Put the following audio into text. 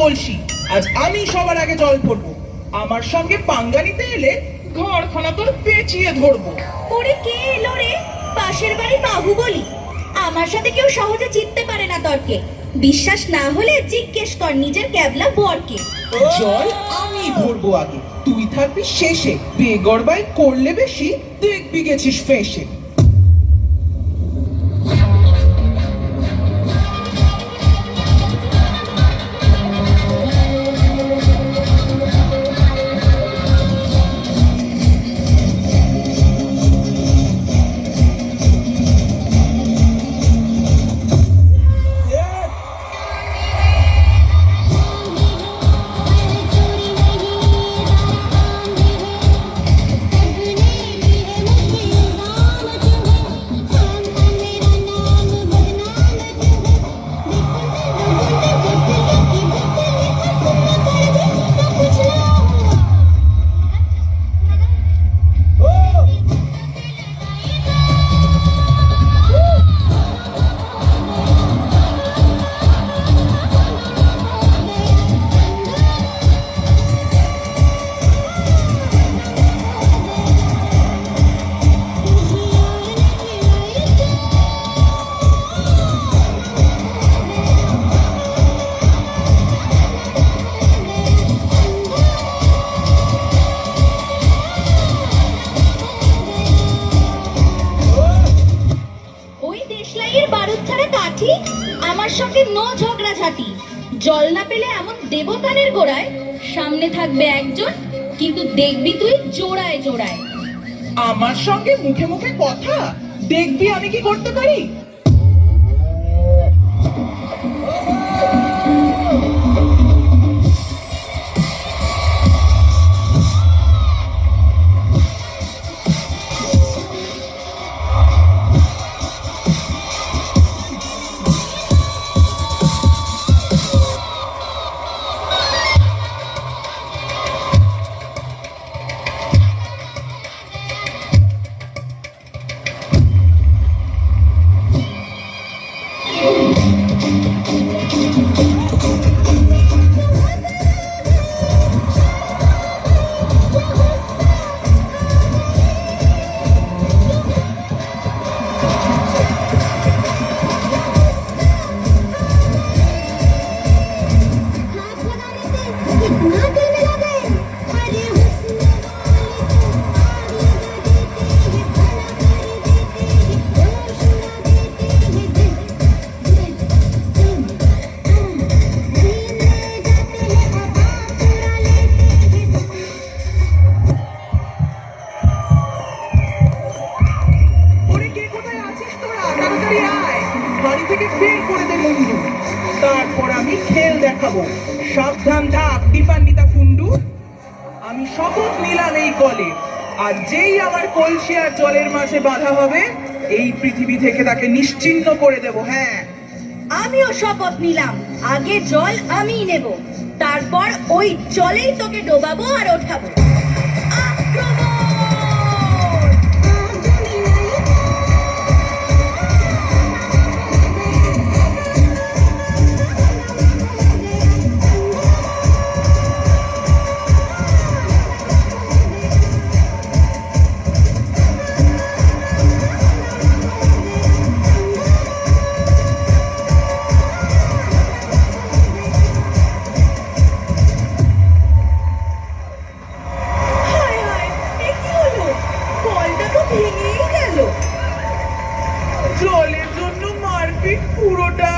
কলসি, আজ আমি সবার আগে জল ভরবো। আমার সঙ্গে পাঙ্গা নিতে এলে ঘরখানা তোর পেঁচিয়ে ধরবো। ওরে কে এলো রে? পাশের বাড়ি বাহুবলী। আমার সাথে কেউ সহজে জিততে পারে না তর্কে। বিশ্বাস না হলে জিজ্ঞেস কর নিজের ক্যাবলা বরকে। জল আমি ভরবো আগে, তুই থাকবি শেষে। বেগরবাই করলে বেশি, দেখবি গেছিস ফেসে। আমার সঙ্গে নো ঝগড়াঝাটি। জল না পেলে এমন দেবতানের গোড়ায় সামনে থাকবে একজন, কিন্তু দেখবি তুই জোড়ায় জোড়ায়। আমার সঙ্গে মুখে মুখে কথা, দেখবি আমি কি করতে পারি। তারপর আমি খেল দেখাবো। সাবধান থাক দীপান্বিতা কুন্ডু। আমি শপথ নিলাম এই কলে, আর যেই আমার কলসি আর জলের মাঝে বাধা হবে, এই পৃথিবী থেকে তাকে নিশ্চিহ্ন করে দেব। হ্যাঁ, আমিও শপথ নিলাম, আগে জল আমিই নেব, তারপর ওই জলেই তোকে ডোবাবো আর ওঠাবো। জলের জন্য মারপিট পুরোটা